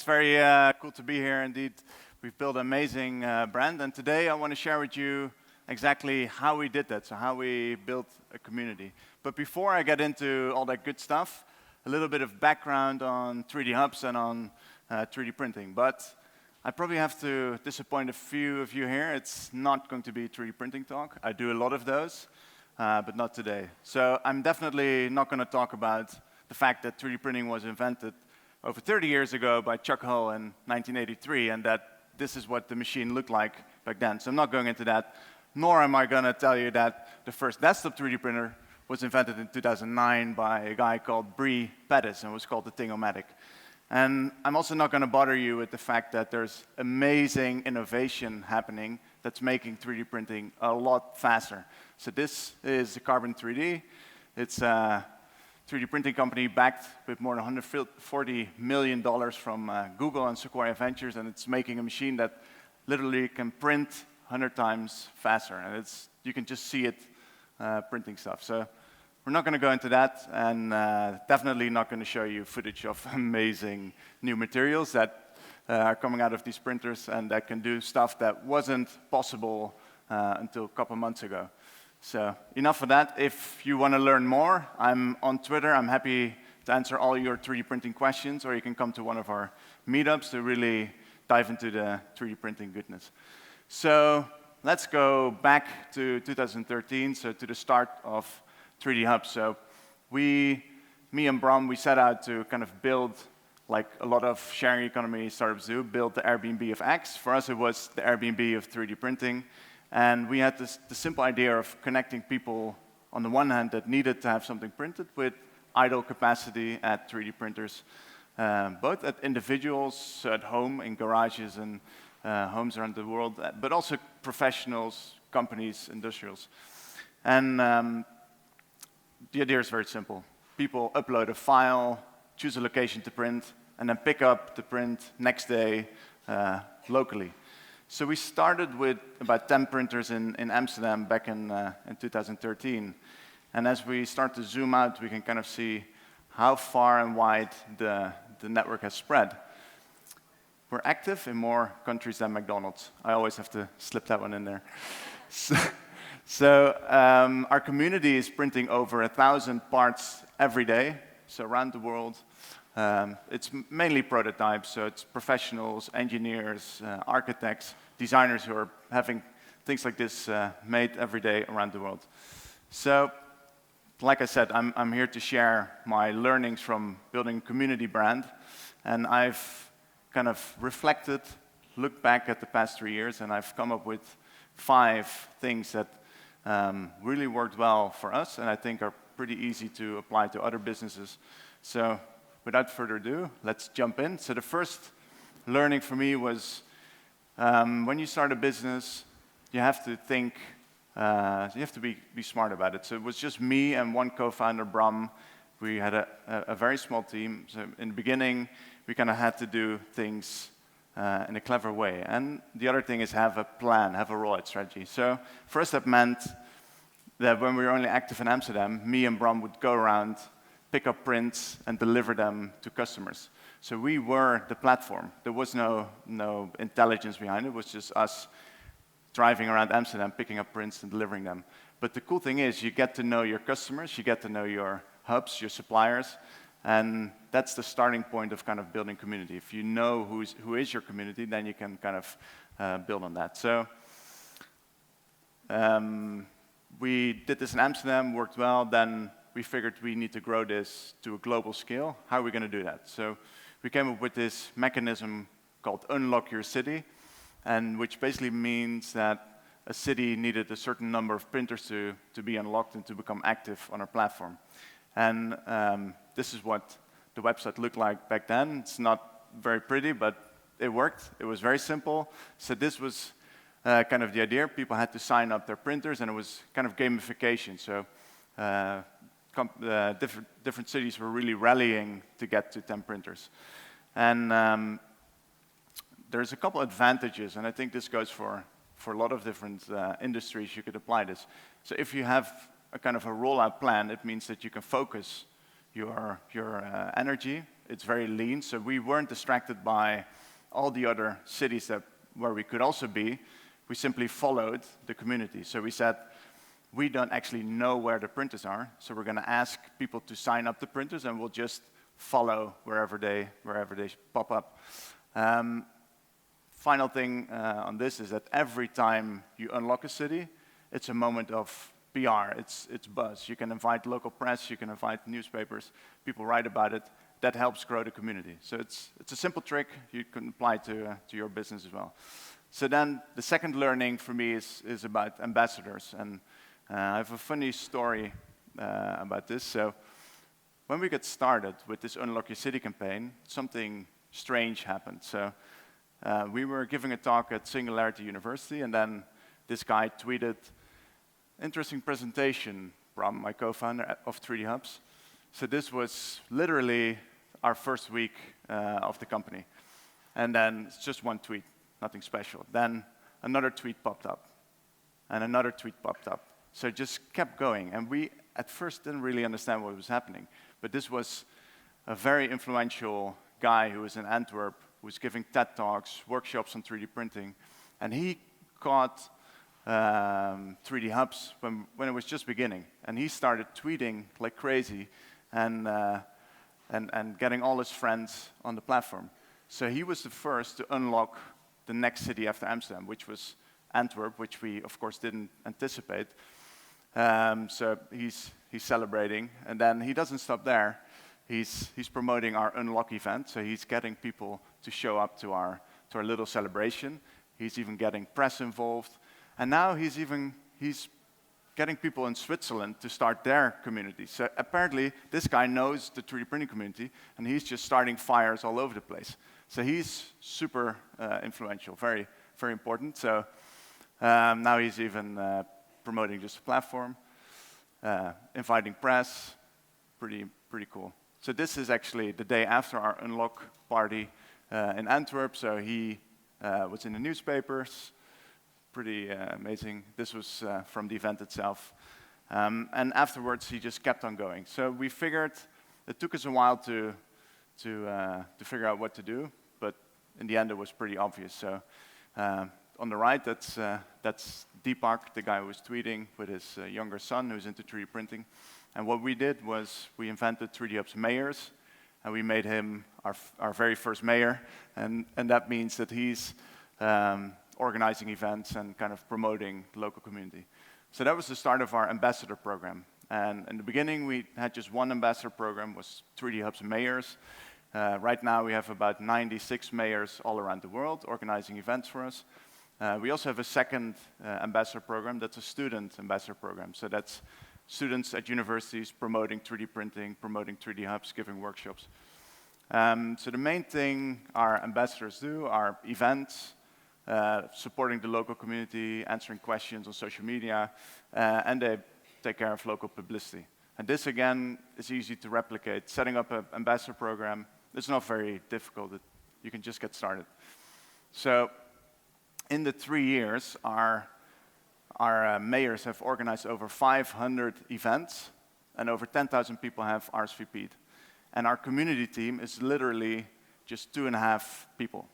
very cool to be here indeed. We've built an amazing brand, and today I want to share with you exactly how we did that, so how we built a community. But before I get into all that good stuff, a little bit of background on 3D hubs and on 3D printing. But I probably have to disappoint a few of you here. It's not going to be a 3D printing talk. I do a lot of those, but not today. So I'm definitely not going to talk about the fact that 3D printing was invented over 30 years ago by Chuck Hull in 1983, and that this is what the machine looked like back then. So I'm not going into that, nor am I going to tell you that the first desktop 3D printer was invented in 2009 by a guy called Bree Pettis, and was called the Thing-O-Matic. And I'm also not going to bother you with the fact that there's amazing innovation happening that's making 3D printing a lot faster. So this is Carbon 3D. It's a 3D printing company backed with more than $140 million from Google and Sequoia Ventures, and it's making a machine that literally can print 100 times faster. And you can just see it printing stuff. So we're not going to go into that, and definitely not going to show you footage of amazing new materials that are coming out of these printers and that can do stuff that wasn't possible until a couple months ago. So enough of that. If you want to learn more, I'm on Twitter. I'm happy to answer all your 3D printing questions, or you can come to one of our meetups to really dive into the 3D printing goodness. So let's go back to 2013, so to the start of 3D hubs. So me and Bram, we set out to kind of build, like a lot of sharing economy startups do, build the Airbnb of X. For us, it was the Airbnb of 3D printing. And we had the simple idea of connecting people, on the one hand, that needed to have something printed with idle capacity at 3D printers, both at individuals, so at home, in garages and homes around the world, but also professionals, companies, industrials. And the idea is very simple. People upload a file, choose a location to print, and then pick up the print next day locally. So we started with about 10 printers in Amsterdam back in 2013. And as we start to zoom out, we can kind of see how far and wide the network has spread. We're active in more countries than McDonald's. I always have to slip that one in there. So our community is printing over 1,000 parts every day, so around the world. It's mainly prototypes, so it's professionals, engineers, architects, designers who are having things like this made every day around the world. So, like I said, I'm here to share my learnings from building a community brand, and I've kind of reflected, looked back at the past 3 years, and I've come up with 5 things that really worked well for us, and I think are pretty easy to apply to other businesses. So, without further ado, let's jump in. So the first learning for me was when you start a business, you have to think, you have to be smart about it. So it was just me and one co-founder, Bram. We had a very small team. So in the beginning, we kind of had to do things in a clever way. And the other thing is have a plan, have a rollout strategy. So first that meant that when we were only active in Amsterdam, me and Bram would go around, pick up prints, and deliver them to customers. So we were the platform. There was no intelligence behind it. It was just us driving around Amsterdam, picking up prints and delivering them. But the cool thing is you get to know your customers, you get to know your hubs, your suppliers, and that's the starting point of kind of building community. If you know who is your community, then you can kind of build on that. So we did this in Amsterdam, worked well, then we figured we need to grow this to a global scale. How are we going to do that? So we came up with this mechanism called Unlock Your City, and which basically means that a city needed a certain number of printers to be unlocked and to become active on our platform. And this is what the website looked like back then. It's not very pretty, but it worked. It was very simple. So this was kind of the idea. People had to sign up their printers, and it was kind of gamification. So different cities were really rallying to get to 10 printers. And there's a couple advantages, and I think this goes for a lot of different industries you could apply this. So if you have a kind of a rollout plan, it means that you can focus your energy it's very lean, so we weren't distracted by all the other cities where we could also be. We simply followed the community. So we said, we don't actually know where the printers are, so we're going to ask people to sign up the printers, and we'll just follow wherever they pop up. Final thing on this is that every time you unlock a city, it's a moment of PR, it's buzz. You can invite local press, you can invite newspapers, people write about it. That helps grow the community. So it's a simple trick you can apply to your business as well. So then the second learning for me is about ambassadors. And I have a funny story about this. So when we got started with this Unlock Your City campaign, something strange happened. So we were giving a talk at Singularity University, and then this guy tweeted, "Interesting presentation from my co-founder of 3D Hubs." So this was literally our first week of the company. And then it's just one tweet, nothing special. Then another tweet popped up, and another tweet popped up. So it just kept going. And we, at first, didn't really understand what was happening. But this was a very influential guy who was in Antwerp, who was giving TED Talks, workshops on 3D printing. And he caught 3D Hubs when it was just beginning. And he started tweeting like crazy and getting all his friends on the platform. So he was the first to unlock the next city after Amsterdam, which was Antwerp, which we, of course, didn't anticipate. So he's celebrating. And then he doesn't stop there. He's promoting our Unlock event. So he's getting people to show up to our little celebration. He's even getting press involved. And now he's getting people in Switzerland to start their community. So apparently, this guy knows the 3D printing community, and he's just starting fires all over the place. So he's super influential, very, very important. So now he's even promoting just a platform, inviting press, pretty cool. So this is actually the day after our Unlock party in Antwerp. So he was in the newspapers. Pretty amazing. This was from the event itself. And afterwards, he just kept on going. So we figured it took us a while to figure out what to do, but in the end, it was pretty obvious. So on the right, that's Deepak, the guy who was tweeting with his younger son who's into 3D printing. And what we did was we invented 3D Hubs mayors, and we made him our very first mayor. And that means that he's organizing events and kind of promoting the local community. So that was the start of our ambassador program. And in the beginning, we had just one ambassador program, was 3D Hubs mayors. Right now, we have about 96 mayors all around the world organizing events for us. We also have a second ambassador program. That's a student ambassador program. So that's students at universities promoting 3D printing, promoting 3D Hubs, giving workshops. So the main thing our ambassadors do are events, supporting the local community, answering questions on social media, and they take care of local publicity. And this, again, is easy to replicate. Setting up an ambassador program, it's not very difficult. You can just get started. So in the 3 years, our mayors have organized over 500 events, and over 10,000 people have RSVP'd. And our community team is literally just 2.5 people.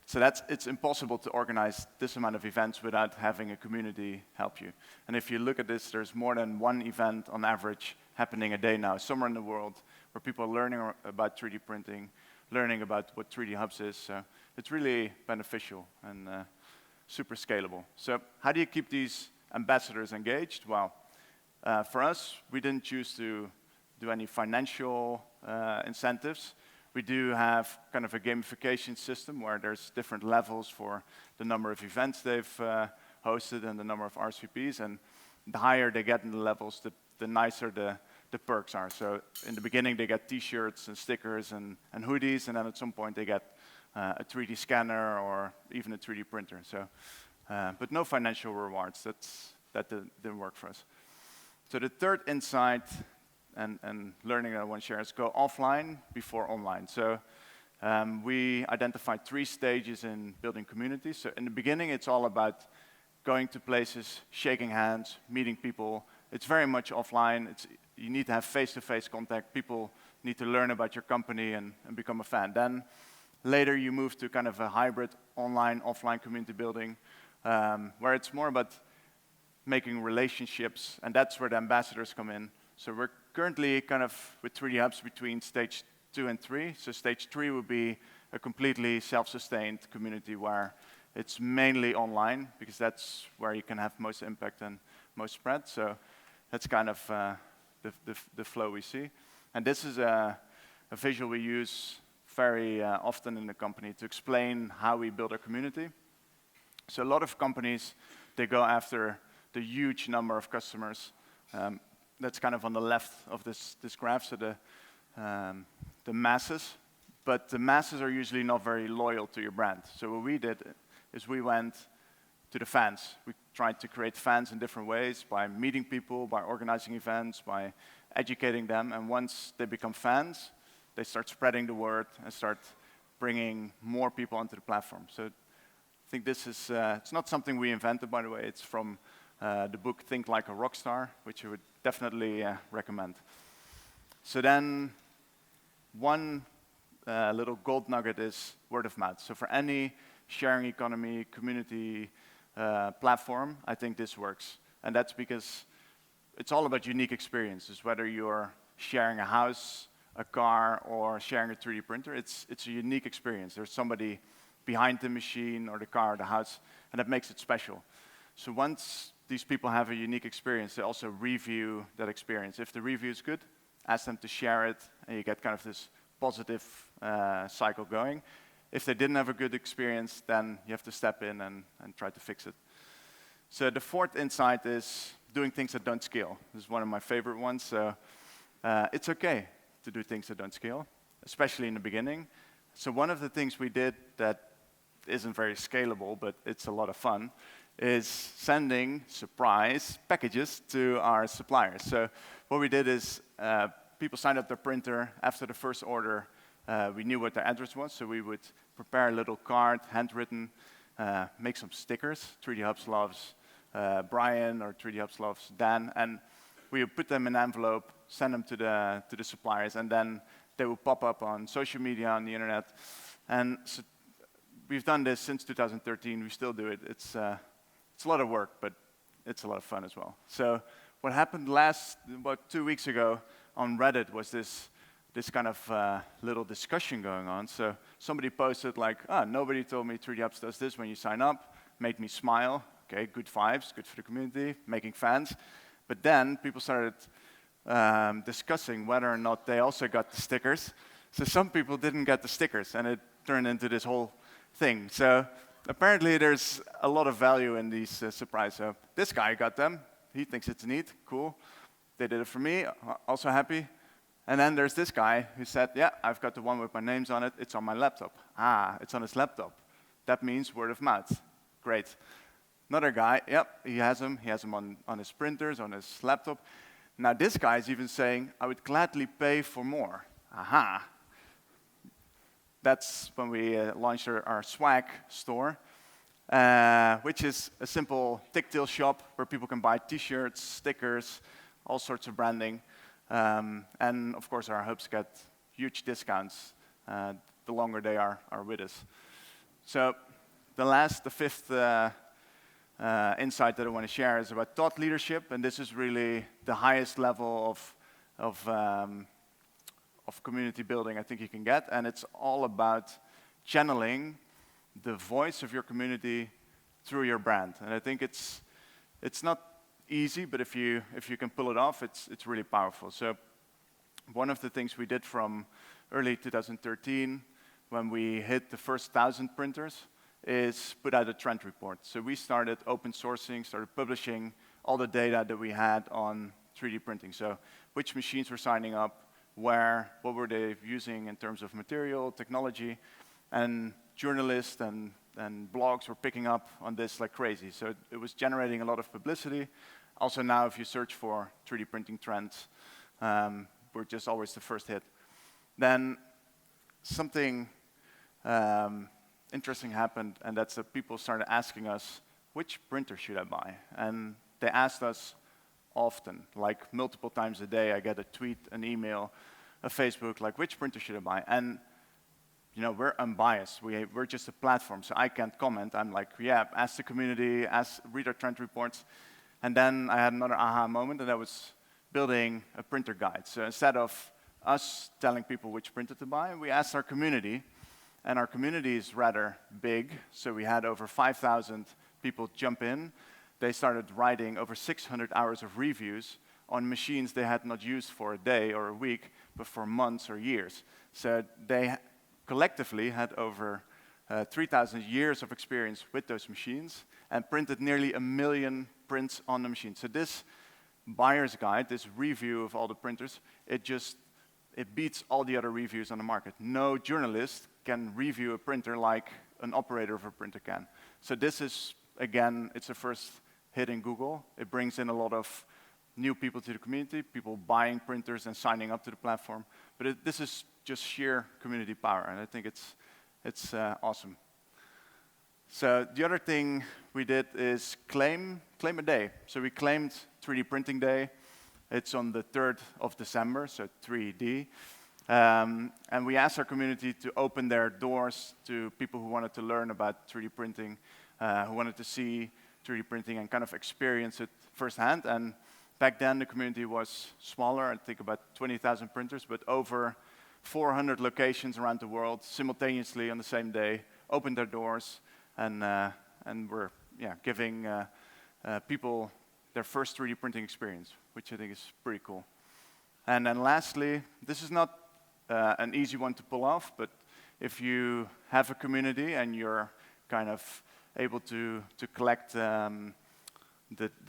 So it's impossible to organize this amount of events without having a community help you. And if you look at this, there's more than one event on average happening a day now, somewhere in the world, where people are learning about 3D printing, learning about what 3D Hubs is. So it's really beneficial and super scalable. So how do you keep these ambassadors engaged? Well, for us, we didn't choose to do any financial incentives. We do have kind of a gamification system where there's different levels for the number of events they've hosted and the number of RSVPs. And the higher they get in the levels, the nicer the perks are. So in the beginning, they get T-shirts and stickers and hoodies, and then at some point they get a 3D scanner or even a 3D printer. So, but no financial rewards. That didn't work for us. So the third insight and learning that I want to share is go offline before online. So we identified 3 stages in building communities. So in the beginning, it's all about going to places, shaking hands, meeting people, it's very much offline. You need to have face-to-face contact. People need to learn about your company and become a fan. Then later you move to kind of a hybrid online, offline community building, where it's more about making relationships, and that's where the ambassadors come in. So we're currently kind of with 3D Hubs between stage 2 and 3. So stage 3 would be a completely self-sustained community where it's mainly online, because that's where you can have most impact and most spread. So that's kind of the flow we see. And this is a visual we use very often in the company to explain how we build our community. So a lot of companies, they go after the huge number of customers. That's kind of on the left of this graph, so the masses. But the masses are usually not very loyal to your brand. So what we did is we went to the fans. We tried to create fans in different ways, by meeting people, by organizing events, by educating them. And once they become fans, they start spreading the word and start bringing more people onto the platform. So I think this is, it's not something we invented, by the way. It's from the book Think Like a Rockstar, which I would definitely recommend. So then one little gold nugget is word of mouth. So for any sharing economy, community platform, I think this works. And that's because it's all about unique experiences, whether you're sharing a house, a car, or sharing a 3D printer. It's a unique experience. There's somebody behind the machine or the car or the house, and that makes it special. So once these people have a unique experience, they also review that experience. If the review is good, ask them to share it, and you get kind of this positive cycle going. If they didn't have a good experience, then you have to step in and try to fix it. So the fourth insight is doing things that don't scale. This is one of my favorite ones. So it's okay to do things that don't scale, especially in the beginning. So one of the things we did that isn't very scalable, but it's a lot of fun, is sending surprise packages to our suppliers. So what we did is people signed up their printer. After the first order, we knew what their address was, so we would prepare a little card, handwritten, make some stickers. 3D Hubs loves Brian, or 3D Hubs loves Dan, and we would put them in an envelope, send them to the suppliers, and then they would pop up on social media, on the internet. And so we've done this since 2013. We still do it. It's a lot of work, but it's a lot of fun as well. So what happened about 2 weeks ago on Reddit was this kind of little discussion going on. So somebody posted like, nobody told me 3D Hubs does this when you sign up. Made me smile. Okay, good vibes, good for the community, making fans. But then people started discussing whether or not they also got the stickers. So some people didn't get the stickers, and it turned into this whole thing. So apparently there's a lot of value in these surprises. So this guy got them. He thinks it's neat, cool. They did it for me, also happy. And then there's this guy who said, yeah, I've got the one with my names on it. It's on my laptop. It's on his laptop. That means word of mouth. Great. Another guy, yep, he has them. He has them on his printers, on his laptop. Now this guy is even saying, I would gladly pay for more. That's when we launched our swag store, which is a simple tactile shop where people can buy t-shirts, stickers, all sorts of branding. And of course our hubs get huge discounts the longer they are with us. So the fifth insight that I want to share is about thought leadership, and this is really the highest level of community building I think you can get, and it's all about channeling the voice of your community through your brand. And I think it's not easy, but if you can pull it off, it's really powerful. So one of the things we did from early 2013, when we hit the first 1,000 printers, is put out a trend report. So we started open sourcing, started publishing all the data that we had on 3D printing. So which machines were signing up, where, what were they using in terms of material, technology, and journalists and blogs were picking up on this like crazy. So it was generating a lot of publicity. Also now, if you search for 3D printing trends, we're just always the first hit. Then something interesting happened, and that's that people started asking us, which printer should I buy? And they asked us often, like multiple times a day. I get a tweet, an email, a Facebook, like which printer should I buy? And you know, we're unbiased. We're just a platform, so I can't comment. I'm like, yeah, ask the community, read our trend reports. And then I had another aha moment, and I was building a printer guide. So instead of us telling people which printer to buy, we asked our community, and our community is rather big, so we had over 5,000 people jump in. They started writing over 600 hours of reviews on machines they had not used for a day or a week, but for months or years. So they collectively had over 3,000 years of experience with those machines and printed nearly 1 million prints on the machine. So this buyer's guide, this review of all the printers, it beats all the other reviews on the market. No journalist can review a printer like an operator of a printer can. So this is, again, it's the first hit in Google. It brings in a lot of new people to the community, people buying printers and signing up to the platform. But this is just sheer community power, and I think it's awesome. So the other thing we did is claim a day. So we claimed 3D Printing Day. It's on the 3rd of December, so 3D. And we asked our community to open their doors to people who wanted to learn about 3D printing, who wanted to see 3D printing and kind of experience it firsthand. And back then, the community was smaller, I think about 20,000 printers, but over 400 locations around the world simultaneously on the same day opened their doors and were giving people their first 3D printing experience, which I think is pretty cool. And then lastly, this is not an easy one to pull off, but if you have a community and you're kind of able to collect the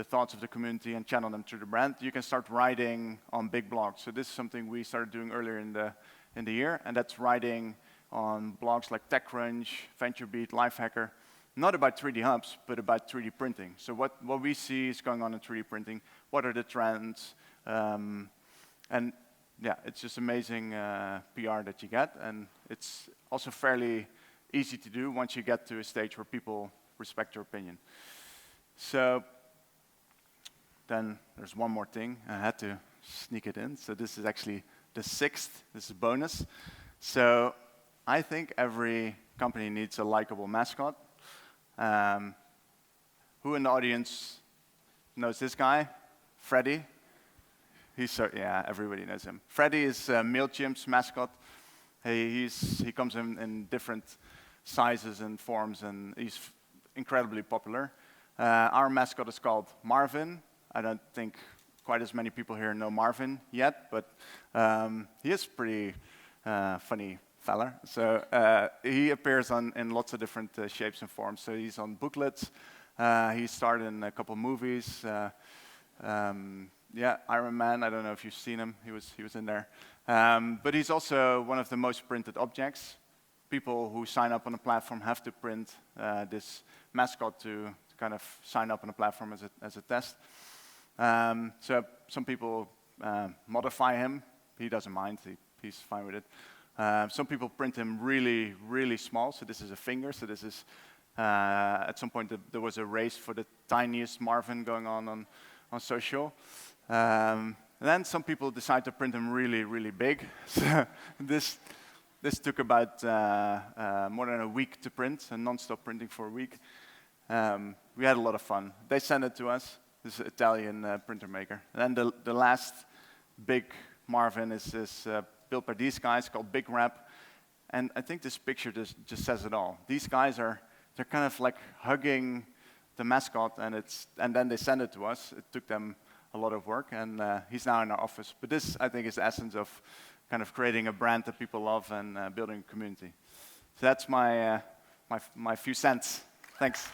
thoughts of the community and channel them through the brand, you can start writing on big blogs. So this is something we started doing earlier in the year, and that's writing on blogs like TechCrunch, VentureBeat, Lifehacker, not about 3D hubs, but about 3D printing. So what we see is going on in 3D printing, what are the trends, and yeah, it's just amazing PR that you get, and it's also fairly easy to do once you get to a stage where people respect your opinion. So then there's one more thing. I had to sneak it in. So this is actually the 6th. This is bonus. So I think every company needs a likable mascot. Who in the audience knows this guy? Freddy. Yeah, everybody knows him. Freddy is MailChimp's mascot. He comes in different sizes and forms, and he's incredibly popular. Our mascot is called Marvin. I don't think quite as many people here know Marvin yet, but he is pretty funny fella. So he appears in lots of different shapes and forms. So he's on booklets. He starred in a couple movies. Yeah, Iron Man. I don't know if you've seen him. He was in there. But he's also one of the most printed objects. People who sign up on a platform have to print this mascot to kind of sign up on a platform as a test. So some people modify him. He doesn't mind. He's fine with it. Some people print him really, really small. So this is a finger. So this is at some point there was a race for the tiniest Marvin going on social. And then some people decide to print him really, really big. So this took about more than a week to print, and non-stop printing for a week. We had a lot of fun. They sent it to us. This is Italian printer maker. And then the last big Marvin is built by these guys called Big Wrap. And I think this picture just says it all. These guys they're kind of like hugging the mascot, and then they send it to us. It took them a lot of work, and he's now in our office. But this, I think, is the essence of kind of creating a brand that people love and building a community. So that's my few cents. Thanks.